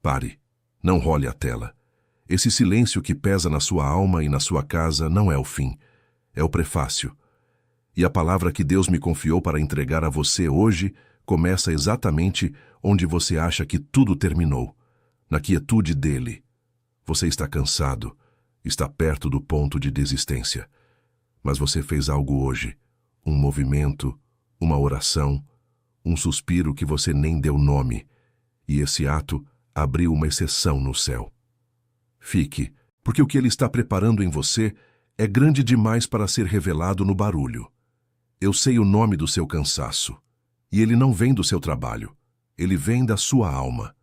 Pare. Não role a tela. Esse silêncio que pesa na sua alma e na sua casa não é o fim. É o prefácio. E a palavra que Deus me confiou para entregar a você hoje começa exatamente onde você acha que tudo terminou. Na quietude dele. Você está cansado. Está perto do ponto de desistência. Mas você fez algo hoje. Um movimento, uma oração, um suspiro que você nem deu nome. E esse ato abriu uma exceção no céu. Fique, porque o que ele está preparando em você é grande demais para ser revelado no barulho. Eu sei o nome do seu cansaço. E ele não vem do seu trabalho. Ele vem da sua alma.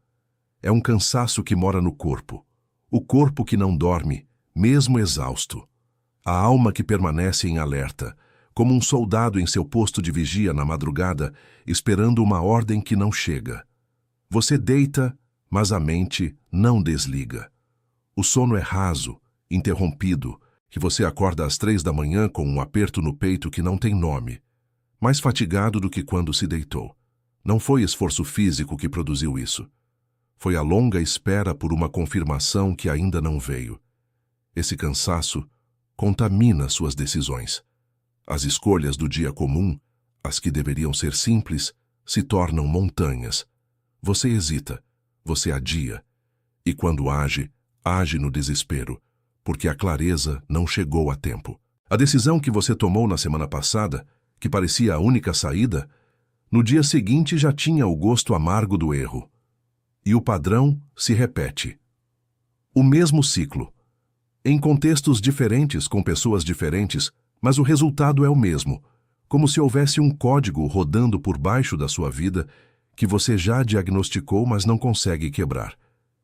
É um cansaço que mora no corpo. O corpo que não dorme, mesmo exausto. A alma que permanece em alerta, como um soldado em seu posto de vigia na madrugada, esperando uma ordem que não chega. Você deita, mas a mente não desliga. O sono é raso, interrompido, que você acorda às 3 da manhã com um aperto no peito que não tem nome, mais fatigado do que quando se deitou. Não foi esforço físico que produziu isso. Foi a longa espera por uma confirmação que ainda não veio. Esse cansaço contamina suas decisões. As escolhas do dia comum, as que deveriam ser simples, se tornam montanhas. Você hesita, você adia, e quando age, age no desespero, porque a clareza não chegou a tempo. A decisão que você tomou na semana passada, que parecia a única saída, no dia seguinte já tinha o gosto amargo do erro. E o padrão se repete. O mesmo ciclo. Em contextos diferentes, com pessoas diferentes, mas o resultado é o mesmo, como se houvesse um código rodando por baixo da sua vida que você já diagnosticou, mas não consegue quebrar.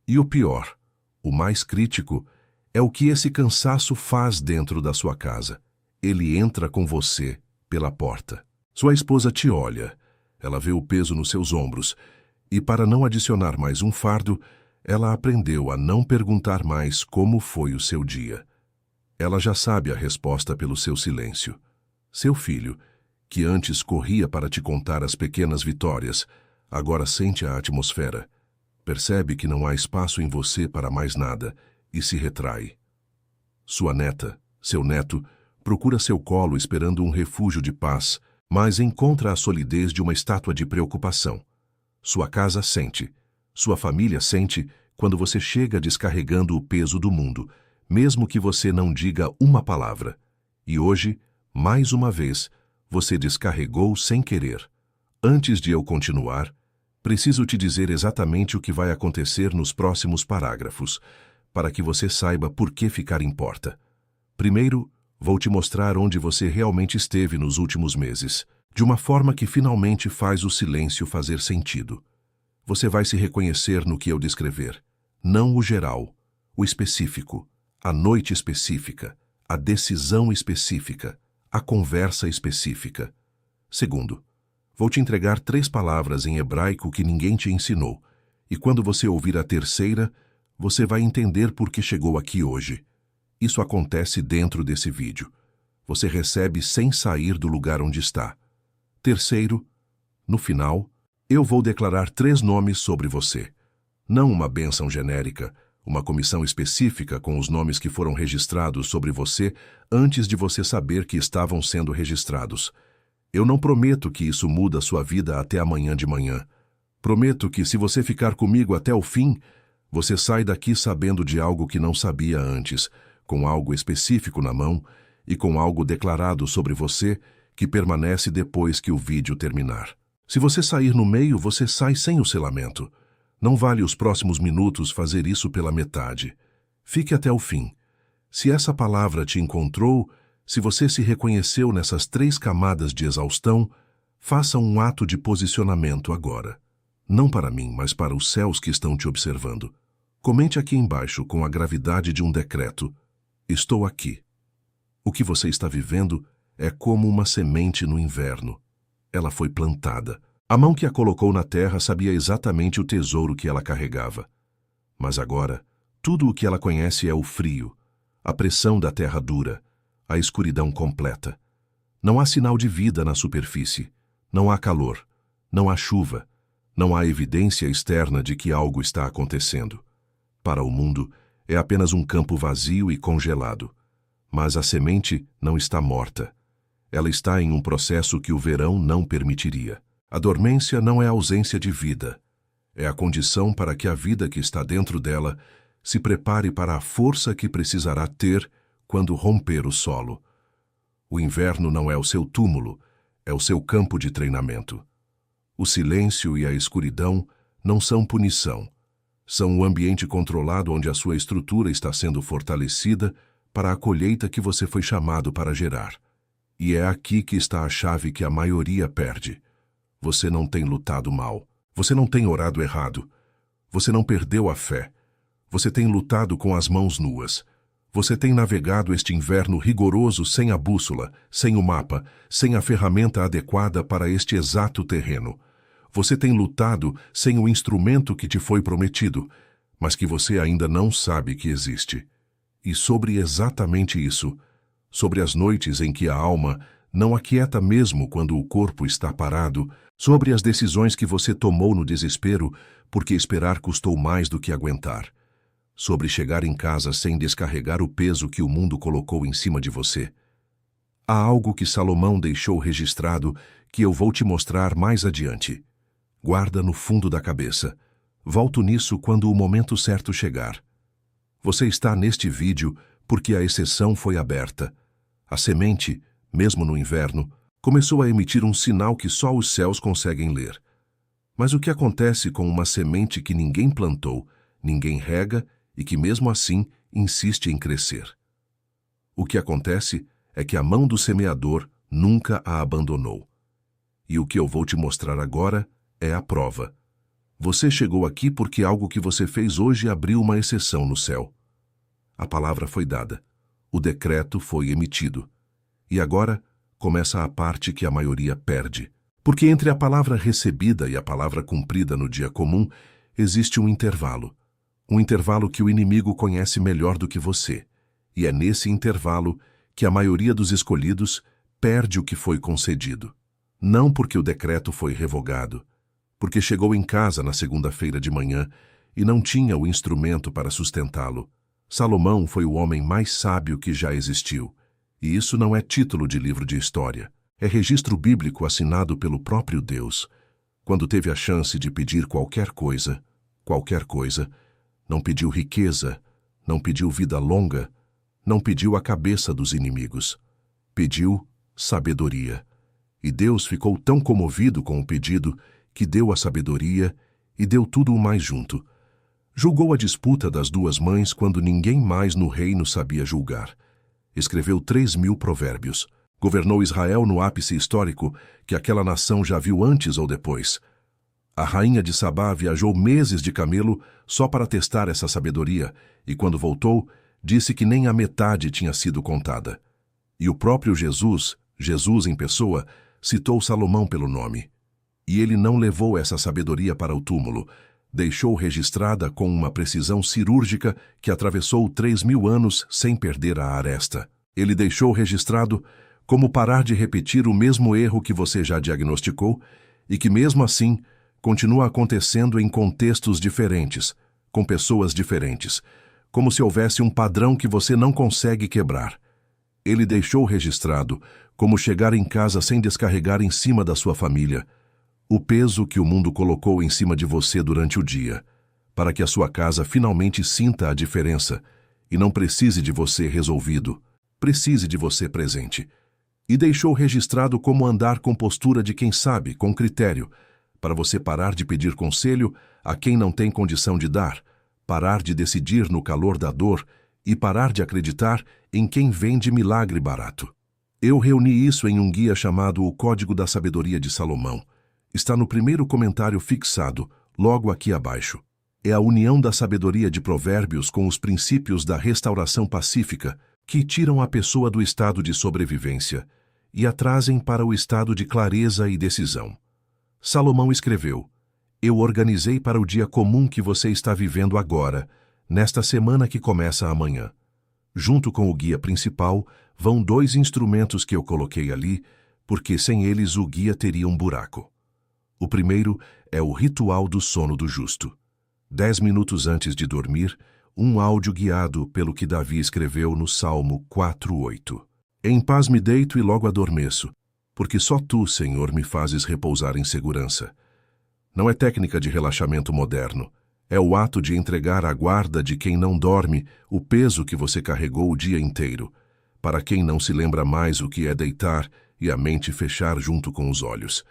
E o pior, o mais crítico, é o que esse cansaço faz dentro da sua casa. Ele entra com você pela porta. Sua esposa te olha, ela vê o peso nos seus ombros, e para não adicionar mais um fardo, ela aprendeu a não perguntar mais como foi o seu dia. Ela já sabe a resposta pelo seu silêncio. Seu filho, que antes corria para te contar as pequenas vitórias, agora sente a atmosfera, percebe que não há espaço em você para mais nada e se retrai. Sua neta, seu neto, procura seu colo esperando um refúgio de paz, mas encontra a solidez de uma estátua de preocupação. Sua casa sente, sua família sente quando você chega descarregando o peso do mundo, mesmo que você não diga uma palavra. E hoje, mais uma vez, você descarregou sem querer. Antes de eu continuar, preciso te dizer exatamente o que vai acontecer nos próximos parágrafos, para que você saiba por que ficar importa. Primeiro, vou te mostrar onde você realmente esteve nos últimos meses, de uma forma que finalmente faz o silêncio fazer sentido. Você vai se reconhecer no que eu descrever, não o geral, o específico, a noite específica, a decisão específica, a conversa específica. Segundo, vou te entregar 3 palavras em hebraico que ninguém te ensinou, e quando você ouvir a terceira, você vai entender por que chegou aqui hoje. Isso acontece dentro desse vídeo. Você recebe sem sair do lugar onde está. Terceiro, no final, eu vou declarar 3 nomes sobre você. Não uma bênção genérica, uma comissão específica com os nomes que foram registrados sobre você antes de você saber que estavam sendo registrados. Eu não prometo que isso muda sua vida até amanhã de manhã. Prometo que se você ficar comigo até o fim, você sai daqui sabendo de algo que não sabia antes, com algo específico na mão e com algo declarado sobre você que permanece depois que o vídeo terminar. Se você sair no meio, você sai sem o selamento. Não vale os próximos minutos fazer isso pela metade. Fique até o fim. Se essa palavra te encontrou, se você se reconheceu nessas 3 camadas de exaustão, faça um ato de posicionamento agora. Não para mim, mas para os céus que estão te observando. Comente aqui embaixo com a gravidade de um decreto. Estou aqui. O que você está vivendo é como uma semente no inverno. Ela foi plantada. A mão que a colocou na terra sabia exatamente o tesouro que ela carregava. Mas agora, tudo o que ela conhece é o frio, a pressão da terra dura, a escuridão completa. Não há sinal de vida na superfície. Não há calor. Não há chuva. Não há evidência externa de que algo está acontecendo. Para o mundo, é apenas um campo vazio e congelado. Mas a semente não está morta. Ela está em um processo que o verão não permitiria. A dormência não é ausência de vida. É a condição para que a vida que está dentro dela se prepare para a força que precisará ter quando romper o solo. O inverno não é o seu túmulo, é o seu campo de treinamento. O silêncio e a escuridão não são punição. São um ambiente controlado onde a sua estrutura está sendo fortalecida para a colheita que você foi chamado para gerar. E é aqui que está a chave que a maioria perde. Você não tem lutado mal. Você não tem orado errado. Você não perdeu a fé. Você tem lutado com as mãos nuas. Você tem navegado este inverno rigoroso sem a bússola, sem o mapa, sem a ferramenta adequada para este exato terreno. Você tem lutado sem o instrumento que te foi prometido, mas que você ainda não sabe que existe. E sobre exatamente isso, sobre as noites em que a alma não aquieta mesmo quando o corpo está parado, sobre as decisões que você tomou no desespero porque esperar custou mais do que aguentar, sobre chegar em casa sem descarregar o peso que o mundo colocou em cima de você. Há algo que Salomão deixou registrado que eu vou te mostrar mais adiante. Guarda no fundo da cabeça. Volto nisso quando o momento certo chegar. Você está neste vídeo porque a exceção foi aberta. A semente, mesmo no inverno, começou a emitir um sinal que só os céus conseguem ler. Mas o que acontece com uma semente que ninguém plantou, ninguém rega e que mesmo assim insiste em crescer? O que acontece é que a mão do semeador nunca a abandonou. E o que eu vou te mostrar agora é a prova. Você chegou aqui porque algo que você fez hoje abriu uma exceção no céu. A palavra foi dada. O decreto foi emitido. E agora começa a parte que a maioria perde. Porque entre a palavra recebida e a palavra cumprida no dia comum, existe um intervalo. Um intervalo que o inimigo conhece melhor do que você. E é nesse intervalo que a maioria dos escolhidos perde o que foi concedido. Não porque o decreto foi revogado, porque chegou em casa na segunda-feira de manhã e não tinha o instrumento para sustentá-lo. Salomão foi o homem mais sábio que já existiu. E isso não é título de livro de história. É registro bíblico assinado pelo próprio Deus. Quando teve a chance de pedir qualquer coisa, não pediu riqueza, não pediu vida longa, não pediu a cabeça dos inimigos. Pediu sabedoria. E Deus ficou tão comovido com o pedido que deu a sabedoria e deu tudo o mais junto. Julgou a disputa das duas mães quando ninguém mais no reino sabia julgar. Escreveu 3.000 provérbios. Governou Israel no ápice histórico que aquela nação já viu antes ou depois. A rainha de Sabá viajou meses de camelo só para testar essa sabedoria e, quando voltou, disse que nem a metade tinha sido contada. E o próprio Jesus em pessoa, citou Salomão pelo nome. E ele não levou essa sabedoria para o túmulo, deixou registrada com uma precisão cirúrgica que atravessou 3.000 anos sem perder a aresta. Ele deixou registrado como parar de repetir o mesmo erro que você já diagnosticou e que, mesmo assim, continua acontecendo em contextos diferentes, com pessoas diferentes, como se houvesse um padrão que você não consegue quebrar. Ele deixou registrado como chegar em casa sem descarregar em cima da sua família o peso que o mundo colocou em cima de você durante o dia, para que a sua casa finalmente sinta a diferença e não precise de você resolvido, precise de você presente. E deixou registrado como andar com postura de quem sabe, com critério, para você parar de pedir conselho a quem não tem condição de dar, parar de decidir no calor da dor e parar de acreditar em quem vende milagre barato. Eu reuni isso em um guia chamado O Código da Sabedoria de Salomão. Está no primeiro comentário fixado, logo aqui abaixo. É a união da sabedoria de Provérbios com os princípios da restauração pacífica que tiram a pessoa do estado de sobrevivência e a trazem para o estado de clareza e decisão. Salomão escreveu: Eu organizei para o dia comum que você está vivendo agora, nesta semana que começa amanhã. Junto com o guia principal, vão 2 instrumentos que eu coloquei ali, porque sem eles o guia teria um buraco. O primeiro é o ritual do sono do justo. 10 minutos antes de dormir, um áudio guiado pelo que Davi escreveu no Salmo 4:8. Em paz me deito e logo adormeço, porque só tu, Senhor, me fazes repousar em segurança. Não é técnica de relaxamento moderno. É o ato de entregar à guarda de quem não dorme o peso que você carregou o dia inteiro, para quem não se lembra mais o que é deitar e a mente fechar junto com os olhos.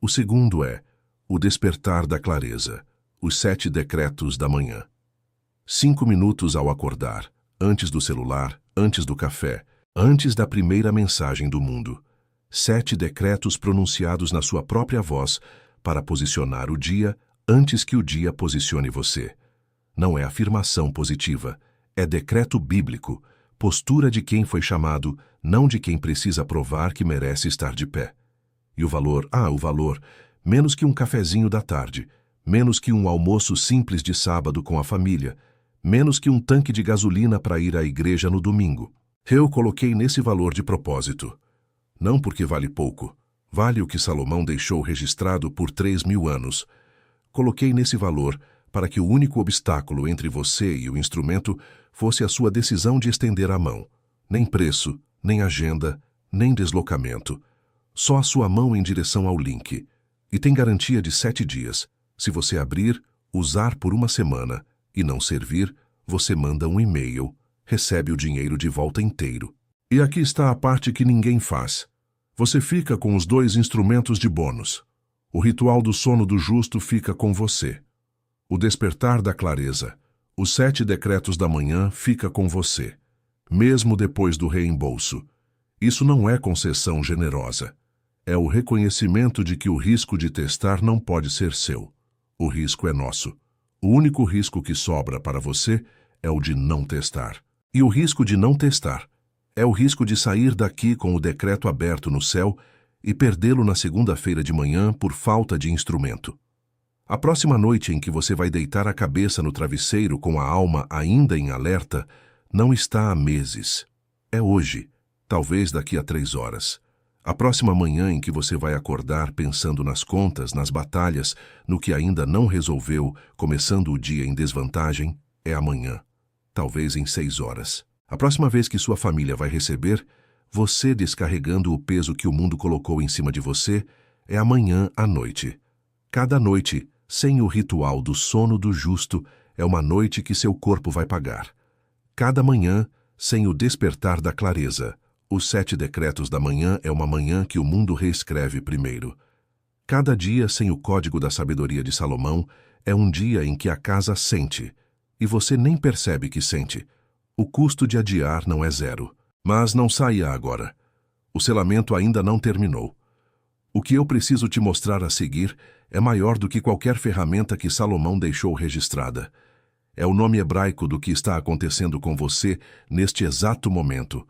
O segundo é o despertar da clareza, os 7 decretos da manhã. 5 minutos ao acordar, antes do celular, antes do café, antes da primeira mensagem do mundo. 7 decretos pronunciados na sua própria voz para posicionar o dia antes que o dia posicione você. Não é afirmação positiva, é decreto bíblico, postura de quem foi chamado, não de quem precisa provar que merece estar de pé. E o valor, menos que um cafezinho da tarde, menos que um almoço simples de sábado com a família, menos que um tanque de gasolina para ir à igreja no domingo. Eu coloquei nesse valor de propósito. Não porque vale pouco, vale o que Salomão deixou registrado por 3.000 anos. Coloquei nesse valor para que o único obstáculo entre você e o instrumento fosse a sua decisão de estender a mão. Nem preço, nem agenda, nem deslocamento. Só a sua mão em direção ao link. E tem garantia de 7 dias. Se você abrir, usar por uma semana e não servir, você manda um e-mail, recebe o dinheiro de volta inteiro. E aqui está a parte que ninguém faz. Você fica com os 2 instrumentos de bônus. O ritual do sono do justo fica com você. O despertar da clareza, os 7 decretos da manhã fica com você, mesmo depois do reembolso. Isso não é concessão generosa. É o reconhecimento de que o risco de testar não pode ser seu. O risco é nosso. O único risco que sobra para você é o de não testar. E o risco de não testar é o risco de sair daqui com o decreto aberto no céu e perdê-lo na segunda-feira de manhã por falta de instrumento. A próxima noite em que você vai deitar a cabeça no travesseiro com a alma ainda em alerta, não está há meses. É hoje, talvez daqui a 3 horas. A próxima manhã em que você vai acordar pensando nas contas, nas batalhas, no que ainda não resolveu, começando o dia em desvantagem, é amanhã, talvez em 6 horas. A próxima vez que sua família vai receber, você descarregando o peso que o mundo colocou em cima de você, é amanhã à noite. Cada noite, sem o ritual do sono do justo, é uma noite que seu corpo vai pagar. Cada manhã, sem o despertar da clareza, os 7 decretos da manhã é uma manhã que o mundo reescreve primeiro. Cada dia sem o código da sabedoria de Salomão é um dia em que a casa sente, e você nem percebe que sente. O custo de adiar não é 0. Mas não saia agora. O selamento ainda não terminou. O que eu preciso te mostrar a seguir é maior do que qualquer ferramenta que Salomão deixou registrada. É o nome hebraico do que está acontecendo com você neste exato momento.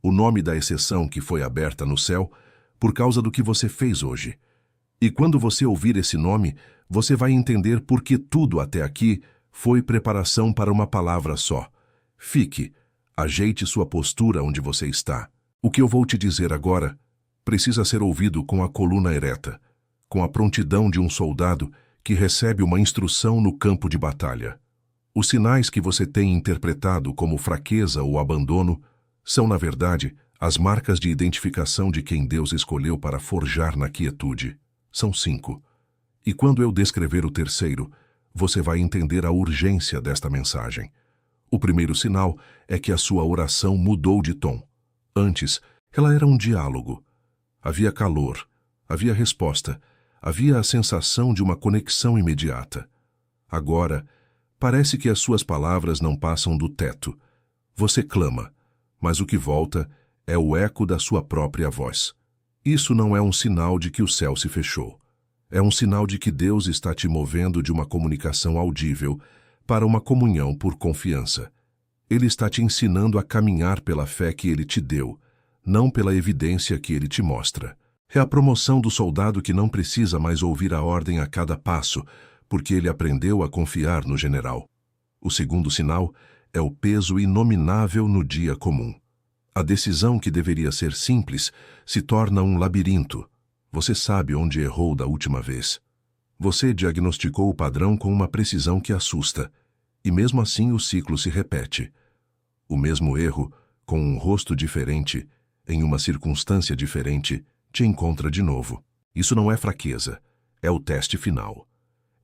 O nome da exceção que foi aberta no céu por causa do que você fez hoje. E quando você ouvir esse nome, você vai entender por que tudo até aqui foi preparação para uma palavra só. Fique, ajeite sua postura onde você está. O que eu vou te dizer agora precisa ser ouvido com a coluna ereta, com a prontidão de um soldado que recebe uma instrução no campo de batalha. Os sinais que você tem interpretado como fraqueza ou abandono são, na verdade, as marcas de identificação de quem Deus escolheu para forjar na quietude. São 5. E quando eu descrever o terceiro, você vai entender a urgência desta mensagem. O primeiro sinal é que a sua oração mudou de tom. Antes, ela era um diálogo. Havia calor, havia resposta, havia a sensação de uma conexão imediata. Agora, parece que as suas palavras não passam do teto. Você clama, mas o que volta é o eco da sua própria voz. Isso não é um sinal de que o céu se fechou. É um sinal de que Deus está te movendo de uma comunicação audível para uma comunhão por confiança. Ele está te ensinando a caminhar pela fé que Ele te deu, não pela evidência que Ele te mostra. É a promoção do soldado que não precisa mais ouvir a ordem a cada passo, porque ele aprendeu a confiar no general. O segundo sinal é o peso inominável no dia comum. A decisão que deveria ser simples se torna um labirinto. Você sabe onde errou da última vez. Você diagnosticou o padrão com uma precisão que assusta, e mesmo assim o ciclo se repete. O mesmo erro, com um rosto diferente, em uma circunstância diferente, te encontra de novo. Isso não é fraqueza, é o teste final.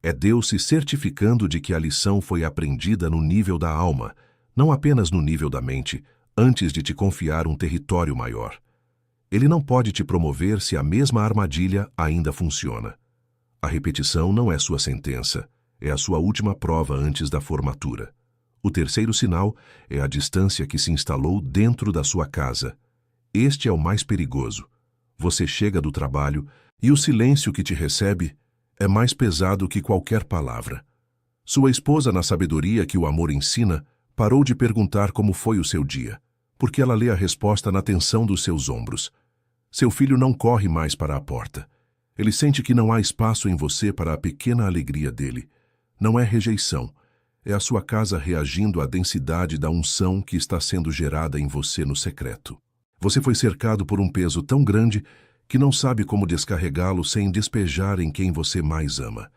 É Deus se certificando de que a lição foi aprendida no nível da alma, não apenas no nível da mente, antes de te confiar um território maior. Ele não pode te promover se a mesma armadilha ainda funciona. A repetição não é sua sentença, é a sua última prova antes da formatura. O terceiro sinal é a distância que se instalou dentro da sua casa. Este é o mais perigoso. Você chega do trabalho e o silêncio que te recebe é mais pesado que qualquer palavra. Sua esposa, na sabedoria que o amor ensina, parou de perguntar como foi o seu dia, porque ela lê a resposta na tensão dos seus ombros. Seu filho não corre mais para a porta. Ele sente que não há espaço em você para a pequena alegria dele. Não é rejeição. É a sua casa reagindo à densidade da unção que está sendo gerada em você no secreto. Você foi cercado por um peso tão grande que não sabe como descarregá-lo sem despejar em quem você mais ama.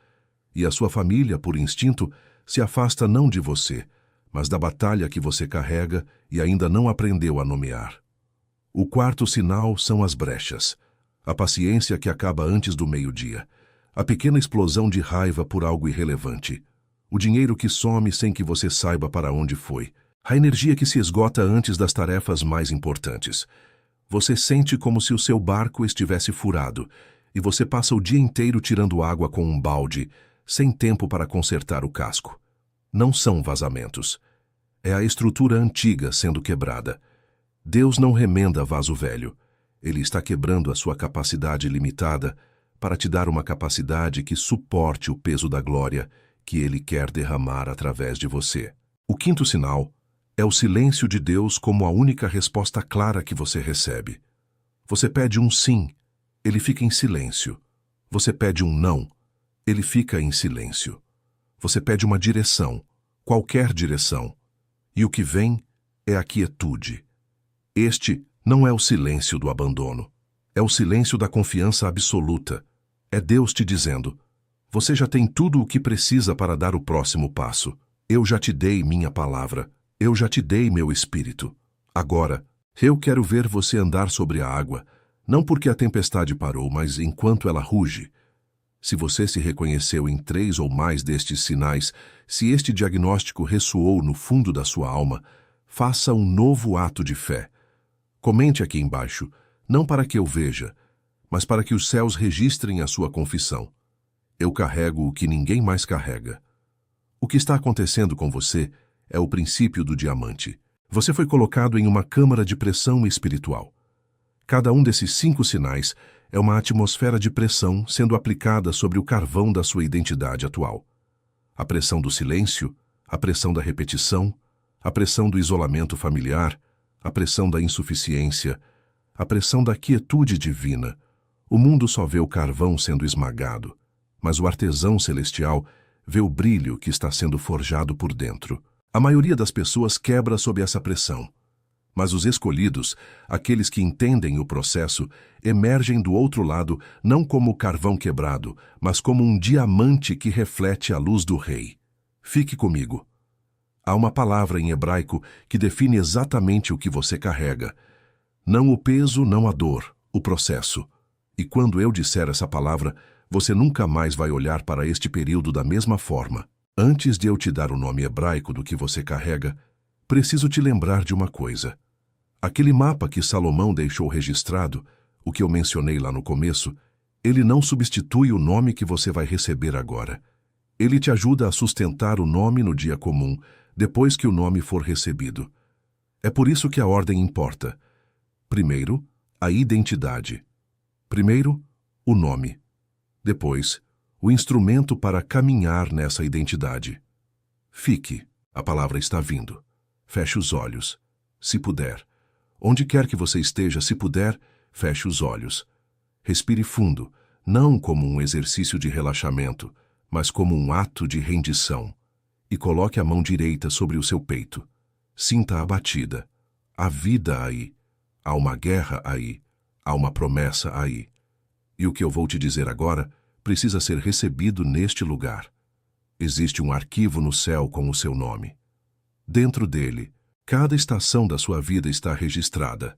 E a sua família, por instinto, se afasta não de você, mas da batalha que você carrega e ainda não aprendeu a nomear. O quarto sinal são as brechas. A paciência que acaba antes do meio-dia. A pequena explosão de raiva por algo irrelevante. O dinheiro que some sem que você saiba para onde foi. A energia que se esgota antes das tarefas mais importantes. Você sente como se o seu barco estivesse furado e você passa o dia inteiro tirando água com um balde, sem tempo para consertar o casco. Não são vazamentos. É a estrutura antiga sendo quebrada. Deus não remenda vaso velho. Ele está quebrando a sua capacidade limitada para te dar uma capacidade que suporte o peso da glória que Ele quer derramar através de você. O quinto sinal é o silêncio de Deus como a única resposta clara que você recebe. Você pede um sim, Ele fica em silêncio. Você pede um não, Ele fica em silêncio. Você pede uma direção, qualquer direção, e o que vem é a quietude. Este não é o silêncio do abandono, é o silêncio da confiança absoluta. É Deus te dizendo: você já tem tudo o que precisa para dar o próximo passo. Eu já te dei minha palavra. Eu já te dei meu espírito. Agora, eu quero ver você andar sobre a água, não porque a tempestade parou, mas enquanto ela ruge. Se você se reconheceu em 3 ou mais destes sinais, se este diagnóstico ressoou no fundo da sua alma, faça um novo ato de fé. Comente aqui embaixo, não para que eu veja, mas para que os céus registrem a sua confissão. Eu carrego o que ninguém mais carrega. O que está acontecendo com você é o princípio do diamante. Você foi colocado em uma câmara de pressão espiritual. Cada um desses 5 sinais é uma atmosfera de pressão sendo aplicada sobre o carvão da sua identidade atual. A pressão do silêncio, a pressão da repetição, a pressão do isolamento familiar, a pressão da insuficiência, a pressão da quietude divina. O mundo só vê o carvão sendo esmagado, mas o artesão celestial vê o brilho que está sendo forjado por dentro. A maioria das pessoas quebra sob essa pressão, mas os escolhidos, aqueles que entendem o processo, emergem do outro lado não como carvão quebrado, mas como um diamante que reflete a luz do Rei. Fique comigo. Há uma palavra em hebraico que define exatamente o que você carrega. Não o peso, não a dor, o processo. E quando eu disser essa palavra, você nunca mais vai olhar para este período da mesma forma. Antes de eu te dar o nome hebraico do que você carrega, preciso te lembrar de uma coisa. Aquele mapa que Salomão deixou registrado, o que eu mencionei lá no começo, ele não substitui o nome que você vai receber agora. Ele te ajuda a sustentar o nome no dia comum, depois que o nome for recebido. É por isso que a ordem importa. Primeiro, a identidade. Primeiro, o nome. Depois, o instrumento para caminhar nessa identidade. Fique, a palavra está vindo. Feche os olhos, se puder. Onde quer que você esteja, se puder, feche os olhos. Respire fundo, não como um exercício de relaxamento, mas como um ato de rendição. E coloque a mão direita sobre o seu peito. Sinta a batida. Há vida aí. Há uma guerra aí. Há uma promessa aí. E o que eu vou te dizer agora precisa ser recebido neste lugar. Existe um arquivo no céu com o seu nome. Dentro dele, cada estação da sua vida está registrada,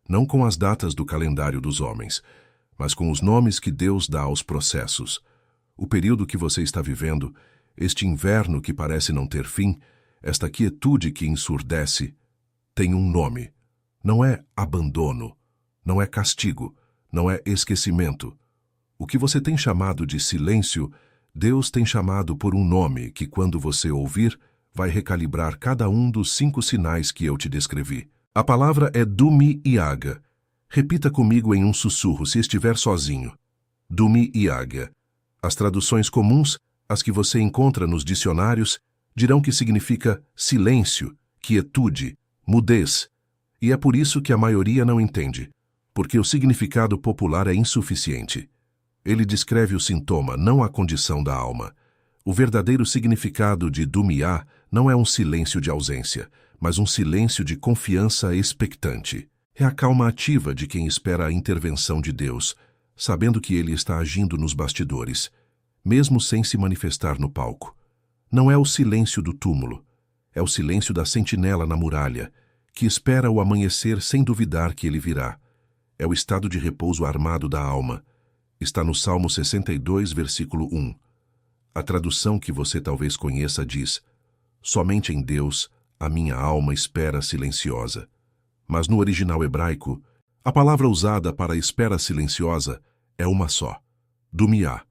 não com as datas do calendário dos homens, mas com os nomes que Deus dá aos processos. O período que você está vivendo, este inverno que parece não ter fim, esta quietude que ensurdece, tem um nome. Não é abandono, não é castigo, não é esquecimento. O que você tem chamado de silêncio, Deus tem chamado por um nome que, quando você ouvir, vai recalibrar cada um dos 5 sinais que eu te descrevi. A palavra é Dumi-Iaga. Repita comigo em um sussurro se estiver sozinho. Dumi-Iaga. As traduções comuns, as que você encontra nos dicionários, dirão que significa silêncio, quietude, mudez. E é por isso que a maioria não entende, porque o significado popular é insuficiente. Ele descreve o sintoma, não a condição da alma. O verdadeiro significado de Dumiá não é um silêncio de ausência, mas um silêncio de confiança expectante. É a calma ativa de quem espera a intervenção de Deus, sabendo que Ele está agindo nos bastidores, mesmo sem se manifestar no palco. Não é o silêncio do túmulo, é o silêncio da sentinela na muralha, que espera o amanhecer sem duvidar que ele virá. É o estado de repouso armado da alma. Está no Salmo 62, versículo 1. A tradução que você talvez conheça diz: somente em Deus a minha alma espera silenciosa. Mas no original hebraico, a palavra usada para a espera silenciosa é uma só: Dumiá.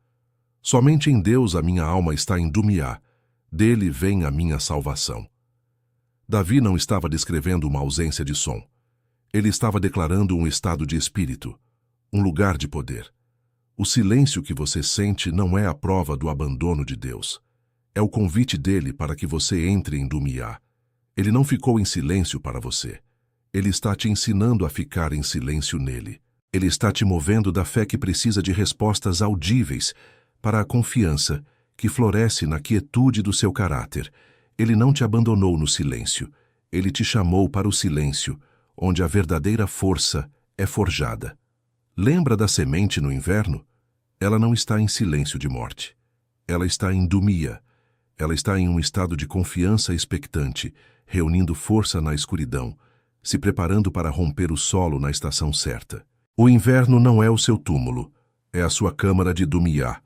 Somente em Deus a minha alma está em Dumiá. Dele vem a minha salvação. Davi não estava descrevendo uma ausência de som. Ele estava declarando um estado de espírito, um lugar de poder. O silêncio que você sente não é a prova do abandono de Deus. É o convite dele para que você entre em Dumiá. Ele não ficou em silêncio para você. Ele está te ensinando a ficar em silêncio nele. Ele está te movendo da fé que precisa de respostas audíveis para a confiança que floresce na quietude do seu caráter. Ele não te abandonou no silêncio. Ele te chamou para o silêncio, onde a verdadeira força é forjada. Lembra da semente no inverno? Ela não está em silêncio de morte. Ela está em Dumia. Ela está em um estado de confiança expectante, reunindo força na escuridão, se preparando para romper o solo na estação certa. O inverno não é o seu túmulo, é a sua câmara de Dumia.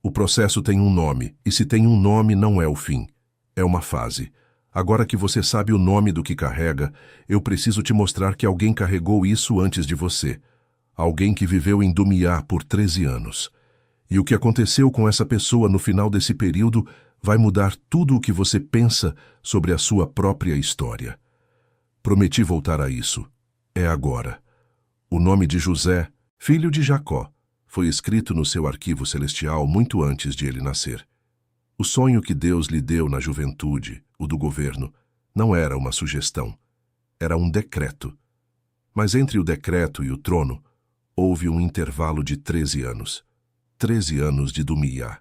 O processo tem um nome, e se tem um nome não é o fim. É uma fase. Agora que você sabe o nome do que carrega, eu preciso te mostrar que alguém carregou isso antes de você. Alguém que viveu em Dumiá por 13 anos. E o que aconteceu com essa pessoa no final desse período vai mudar tudo o que você pensa sobre a sua própria história. Prometi voltar a isso. É agora. O nome de José, filho de Jacó, foi escrito no seu arquivo celestial muito antes de ele nascer. O sonho que Deus lhe deu na juventude, o do governo, não era uma sugestão. Era um decreto. Mas entre o decreto e o trono, houve um intervalo de 13 anos. 13 anos de Dumiá.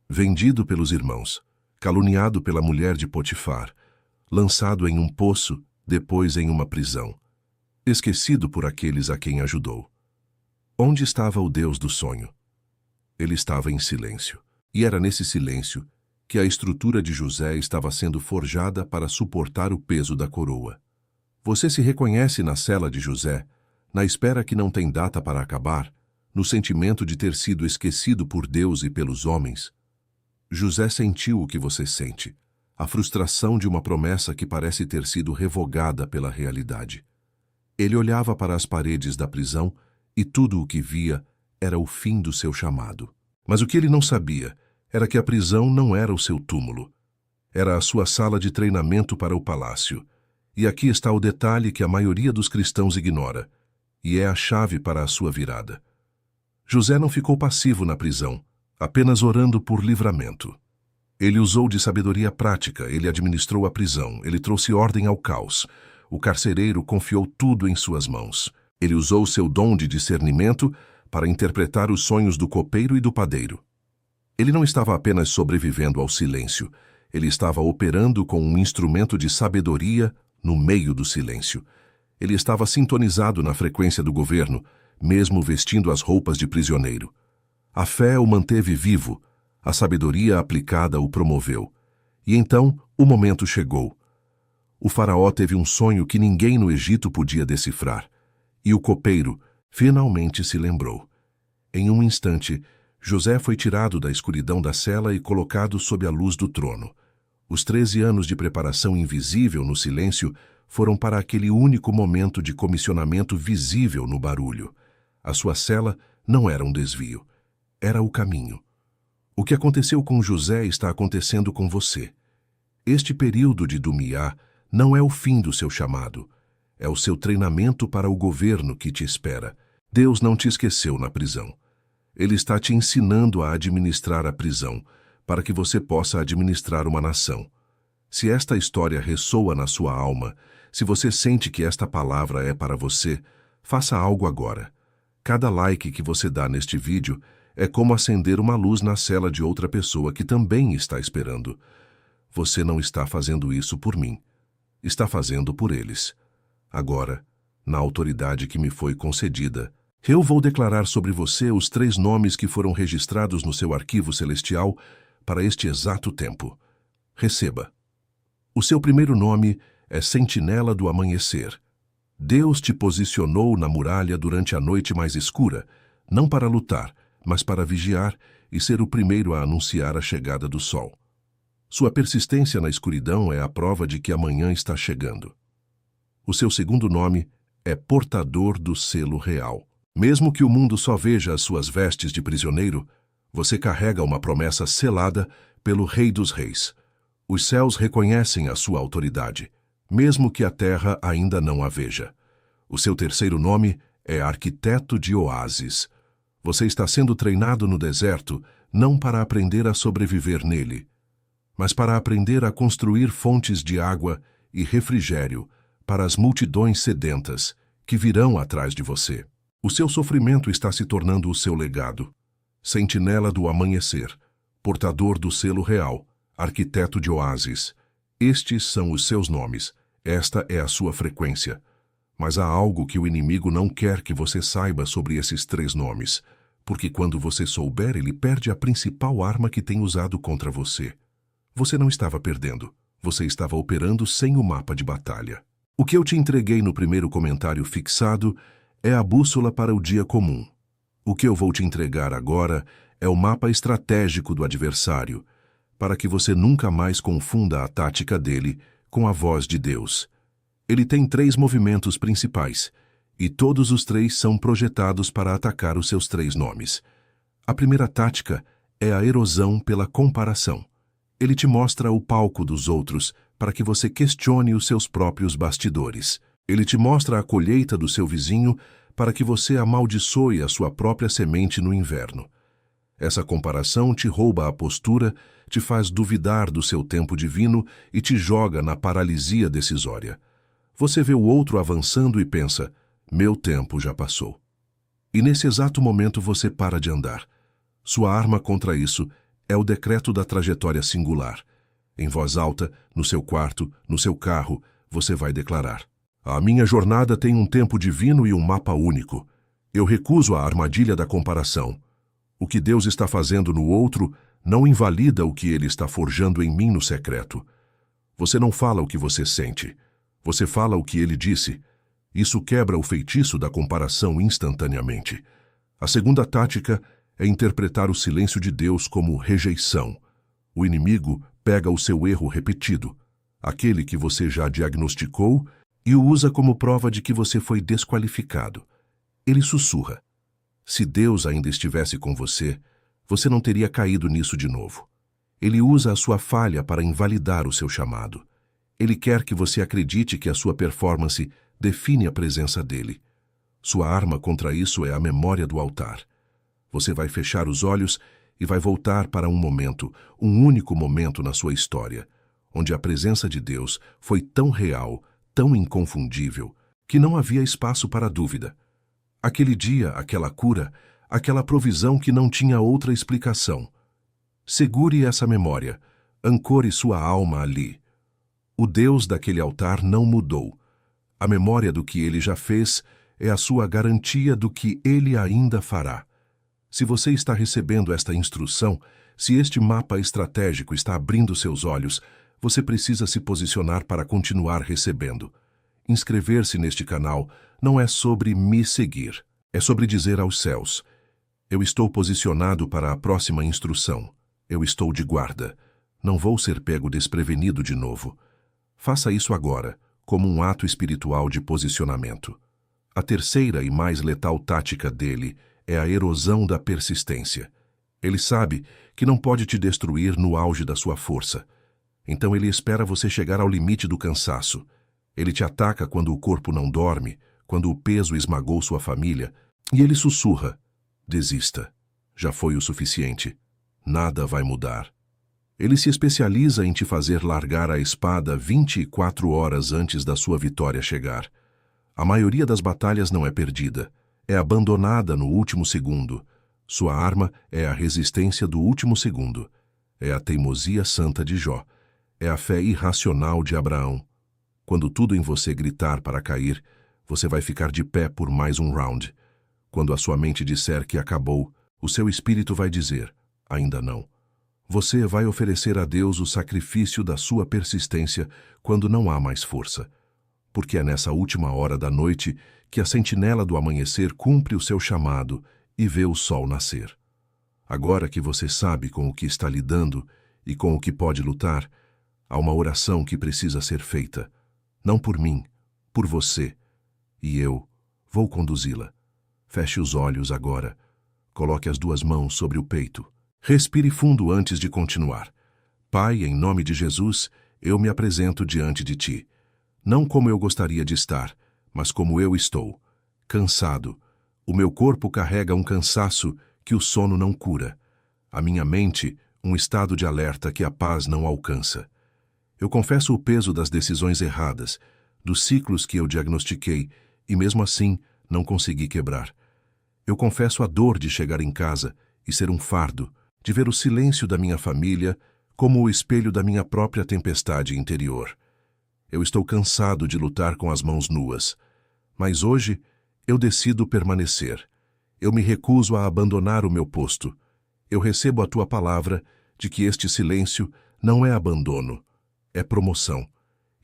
Vendido pelos irmãos, caluniado pela mulher de Potifar, lançado em um poço, depois em uma prisão. Esquecido por aqueles a quem ajudou. Onde estava o Deus do sonho? Ele estava em silêncio. E era nesse silêncio que a estrutura de José estava sendo forjada para suportar o peso da coroa. Você se reconhece na cela de José, na espera que não tem data para acabar, no sentimento de ter sido esquecido por Deus e pelos homens? José sentiu o que você sente, a frustração de uma promessa que parece ter sido revogada pela realidade. Ele olhava para as paredes da prisão e tudo o que via era o fim do seu chamado. Mas o que ele não sabia era que a prisão não era o seu túmulo. Era a sua sala de treinamento para o palácio. E aqui está o detalhe que a maioria dos cristãos ignora, e é a chave para a sua virada. José não ficou passivo na prisão, apenas orando por livramento. Ele usou de sabedoria prática, ele administrou a prisão, ele trouxe ordem ao caos. O carcereiro confiou tudo em suas mãos. Ele usou seu dom de discernimento para interpretar os sonhos do copeiro e do padeiro. Ele não estava apenas sobrevivendo ao silêncio, ele estava operando com um instrumento de sabedoria no meio do silêncio. Ele estava sintonizado na frequência do governo, mesmo vestindo as roupas de prisioneiro. A fé o manteve vivo, a sabedoria aplicada o promoveu. E então o momento chegou. O faraó teve um sonho que ninguém no Egito podia decifrar. E o copeiro finalmente se lembrou. Em um instante, José foi tirado da escuridão da cela e colocado sob a luz do trono. Os 13 anos de preparação invisível no silêncio foram para aquele único momento de comissionamento visível no barulho. A sua cela não era um desvio, era o caminho. O que aconteceu com José está acontecendo com você. Este período de Dumiá não é o fim do seu chamado, é o seu treinamento para o governo que te espera. Deus não te esqueceu na prisão. Ele está te ensinando a administrar a prisão, para que você possa administrar uma nação. Se esta história ressoa na sua alma, se você sente que esta palavra é para você, faça algo agora. Cada like que você dá neste vídeo é como acender uma luz na cela de outra pessoa que também está esperando. Você não está fazendo isso por mim. Está fazendo por eles. Agora, na autoridade que me foi concedida, eu vou declarar sobre você os 3 nomes que foram registrados no seu arquivo celestial para este exato tempo. Receba. O seu primeiro nome é Sentinela do Amanhecer. Deus te posicionou na muralha durante a noite mais escura, não para lutar, mas para vigiar e ser o primeiro a anunciar a chegada do sol. Sua persistência na escuridão é a prova de que amanhã está chegando. O seu segundo nome é Portador do Selo Real. Mesmo que o mundo só veja as suas vestes de prisioneiro, você carrega uma promessa selada pelo Rei dos Reis. Os céus reconhecem a sua autoridade, mesmo que a terra ainda não a veja. O seu terceiro nome é Arquiteto de Oásis. Você está sendo treinado no deserto não para aprender a sobreviver nele, mas para aprender a construir fontes de água e refrigério para as multidões sedentas que virão atrás de você. O seu sofrimento está se tornando o seu legado. Sentinela do Amanhecer, Portador do Selo Real, Arquiteto de Oásis. Estes são os seus nomes. Esta é a sua frequência. Mas há algo que o inimigo não quer que você saiba sobre esses 3 nomes, porque quando você souber, ele perde a principal arma que tem usado contra você. Você não estava perdendo. Você estava operando sem o mapa de batalha. O que eu te entreguei no primeiro comentário fixado é a bússola para o dia comum. O que eu vou te entregar agora é o mapa estratégico do adversário, para que você nunca mais confunda a tática dele com a voz de Deus. Ele tem 3 movimentos principais, e todos os 3 são projetados para atacar os seus 3 nomes. A primeira tática é a erosão pela comparação. Ele te mostra o palco dos outros para que você questione os seus próprios bastidores. Ele te mostra a colheita do seu vizinho para que você amaldiçoe a sua própria semente no inverno. Essa comparação te rouba a postura, te faz duvidar do seu tempo divino e te joga na paralisia decisória. Você vê o outro avançando e pensa, meu tempo já passou. E nesse exato momento você para de andar. Sua arma contra isso é o decreto da trajetória singular. Em voz alta, no seu quarto, no seu carro, você vai declarar: a minha jornada tem um tempo divino e um mapa único. Eu recuso a armadilha da comparação. O que Deus está fazendo no outro não invalida o que Ele está forjando em mim no secreto. Você não fala o que você sente. Você fala o que Ele disse. Isso quebra o feitiço da comparação instantaneamente. A segunda tática é interpretar o silêncio de Deus como rejeição. O inimigo pega o seu erro repetido, aquele que você já diagnosticou, e o usa como prova de que você foi desqualificado. Ele sussurra: se Deus ainda estivesse com você, você não teria caído nisso de novo. Ele usa a sua falha para invalidar o seu chamado. Ele quer que você acredite que a sua performance define a presença dele. Sua arma contra isso é a memória do altar. Você vai fechar os olhos e vai voltar para um momento, um único momento na sua história, onde a presença de Deus foi tão real, tão inconfundível, que não havia espaço para dúvida. Aquele dia, aquela cura, aquela provisão que não tinha outra explicação. Segure essa memória, ancore sua alma ali. O Deus daquele altar não mudou. A memória do que ele já fez é a sua garantia do que ele ainda fará. Se você está recebendo esta instrução, se este mapa estratégico está abrindo seus olhos, você precisa se posicionar para continuar recebendo. Inscrever-se neste canal não é sobre me seguir, é sobre dizer aos céus: eu estou posicionado para a próxima instrução. Eu estou de guarda. Não vou ser pego desprevenido de novo. Faça isso agora, como um ato espiritual de posicionamento. A terceira e mais letal tática dele é a erosão da persistência. Ele sabe que não pode te destruir no auge da sua força. Então ele espera você chegar ao limite do cansaço. Ele te ataca quando o corpo não dorme, quando o peso esmagou sua família, e ele sussurra: desista. Já foi o suficiente. Nada vai mudar. Ele se especializa em te fazer largar a espada 24 horas antes da sua vitória chegar. A maioria das batalhas não é perdida, é abandonada no último segundo. Sua arma é a resistência do último segundo. É a teimosia santa de Jó. É a fé irracional de Abraão. Quando tudo em você gritar para cair, você vai ficar de pé por mais um round. Quando a sua mente disser que acabou, o seu espírito vai dizer: ainda não. Você vai oferecer a Deus o sacrifício da sua persistência quando não há mais força. Porque é nessa última hora da noite que a sentinela do amanhecer cumpre o seu chamado e vê o sol nascer. Agora que você sabe com o que está lidando e com o que pode lutar, há uma oração que precisa ser feita. Não por mim, por você. E eu vou conduzi-la. Feche os olhos agora. Coloque as duas mãos sobre o peito. Respire fundo antes de continuar. Pai, em nome de Jesus, eu me apresento diante de Ti. Não como eu gostaria de estar, mas como eu estou. Cansado. O meu corpo carrega um cansaço que o sono não cura. A minha mente, um estado de alerta que a paz não alcança. Eu confesso o peso das decisões erradas, dos ciclos que eu diagnostiquei e mesmo assim não consegui quebrar. Eu confesso a dor de chegar em casa e ser um fardo, de ver o silêncio da minha família como o espelho da minha própria tempestade interior. Eu estou cansado de lutar com as mãos nuas, mas hoje eu decido permanecer. Eu me recuso a abandonar o meu posto. Eu recebo a Tua palavra de que este silêncio não é abandono, é promoção.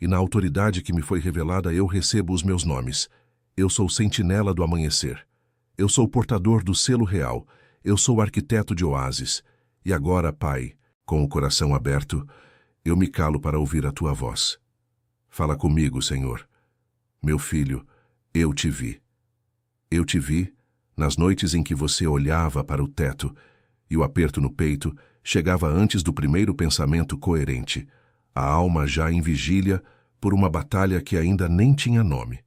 E na autoridade que me foi revelada eu recebo os meus nomes. Eu sou sentinela do amanhecer. Eu sou portador do selo real. Eu sou arquiteto de oásis. E agora, Pai, com o coração aberto, eu me calo para ouvir a Tua voz. Fala comigo, Senhor. Meu filho, eu te vi. Eu te vi nas noites em que você olhava para o teto e o aperto no peito chegava antes do primeiro pensamento coerente, a alma já em vigília por uma batalha que ainda nem tinha nome.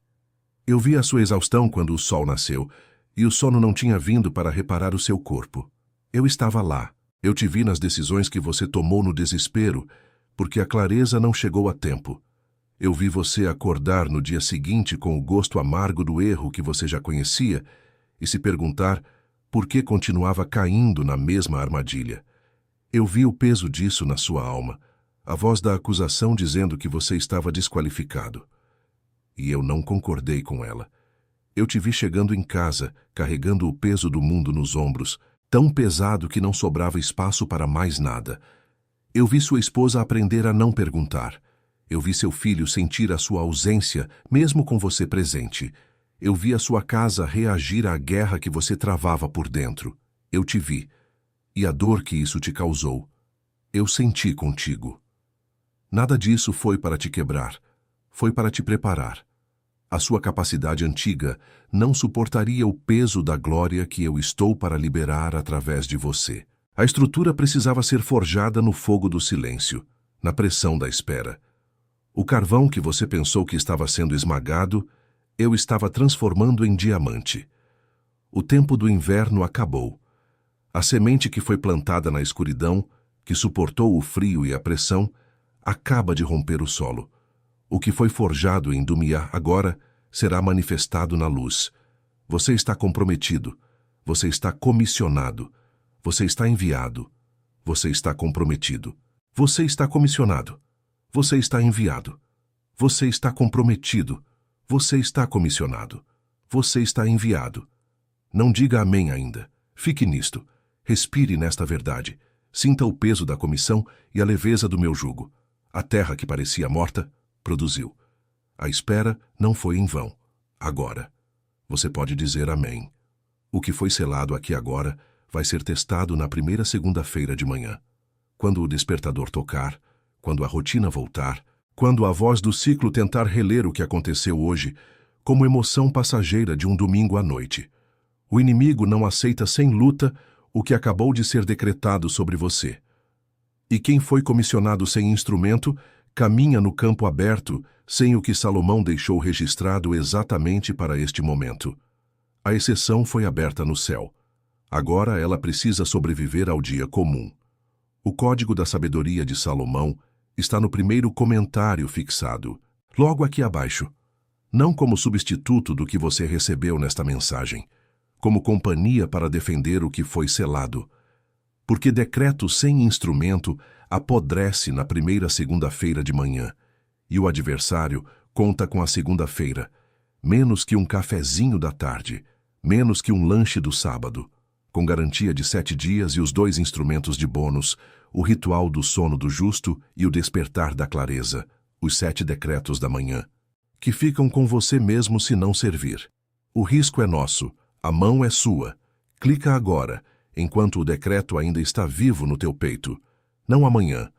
Eu vi a sua exaustão quando o sol nasceu e o sono não tinha vindo para reparar o seu corpo. Eu estava lá. Eu te vi nas decisões que você tomou no desespero, porque a clareza não chegou a tempo. Eu vi você acordar no dia seguinte com o gosto amargo do erro que você já conhecia e se perguntar por que continuava caindo na mesma armadilha. Eu vi o peso disso na sua alma, a voz da acusação dizendo que você estava desqualificado. E eu não concordei com ela. Eu te vi chegando em casa, carregando o peso do mundo nos ombros, tão pesado que não sobrava espaço para mais nada. Eu vi sua esposa aprender a não perguntar. Eu vi seu filho sentir a sua ausência, mesmo com você presente. Eu vi a sua casa reagir à guerra que você travava por dentro. Eu te vi. E a dor que isso te causou. Eu senti contigo. Nada disso foi para te quebrar. Foi para te preparar. A sua capacidade antiga não suportaria o peso da glória que eu estou para liberar através de você. A estrutura precisava ser forjada no fogo do silêncio, na pressão da espera. O carvão que você pensou que estava sendo esmagado, eu estava transformando em diamante. O tempo do inverno acabou. A semente que foi plantada na escuridão, que suportou o frio e a pressão, acaba de romper o solo. O que foi forjado em Dumiá agora será manifestado na luz. Você está comprometido. Você está comissionado. Você está enviado. Você está comprometido. Você está comissionado. Você está enviado. Você está comprometido. Você está comissionado. Você está enviado. Não diga amém ainda. Fique nisto. Respire nesta verdade. Sinta o peso da comissão e a leveza do meu jugo. A terra que parecia morta, produziu. A espera não foi em vão. Agora. Você pode dizer amém. O que foi selado aqui agora vai ser testado na primeira segunda-feira de manhã. Quando o despertador tocar, quando a rotina voltar, quando a voz do ciclo tentar reler o que aconteceu hoje, como emoção passageira de um domingo à noite. O inimigo não aceita sem luta o que acabou de ser decretado sobre você. E quem foi comissionado sem instrumento, caminha no campo aberto, sem o que Salomão deixou registrado exatamente para este momento. A exceção foi aberta no céu. Agora ela precisa sobreviver ao dia comum. O código da sabedoria de Salomão está no primeiro comentário fixado, logo aqui abaixo. Não como substituto do que você recebeu nesta mensagem, como companhia para defender o que foi selado. Porque decreto sem instrumento apodrece na primeira segunda-feira de manhã, e o adversário conta com a segunda-feira, menos que um cafezinho da tarde, menos que um lanche do sábado, com garantia de 7 dias e os 2 instrumentos de bônus, o ritual do sono do justo e o despertar da clareza, os 7 decretos da manhã, que ficam com você mesmo se não servir. O risco é nosso, a mão é sua. Clica agora, enquanto o decreto ainda está vivo no teu peito. Não amanhã,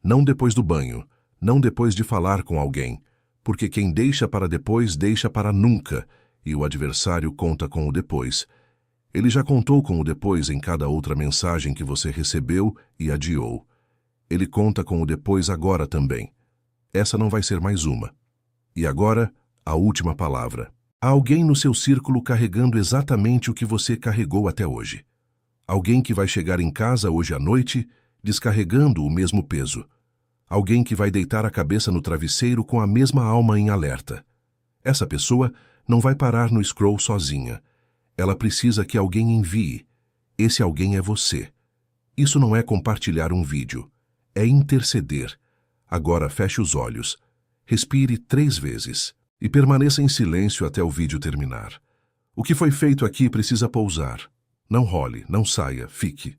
não depois do banho, não depois de falar com alguém, porque quem deixa para depois deixa para nunca, e o adversário conta com o depois. Ele já contou com o depois em cada outra mensagem que você recebeu e adiou. Ele conta com o depois agora também. Essa não vai ser mais uma. E agora, a última palavra. Há alguém no seu círculo carregando exatamente o que você carregou até hoje. Alguém que vai chegar em casa hoje à noite descarregando o mesmo peso. Alguém que vai deitar a cabeça no travesseiro com a mesma alma em alerta. Essa pessoa não vai parar no scroll sozinha. Ela precisa que alguém envie. Esse alguém é você. Isso não é compartilhar um vídeo. É interceder. Agora feche os olhos. Respire 3 vezes. E permaneça em silêncio até o vídeo terminar. O que foi feito aqui precisa pousar. Não role, não saia, fique.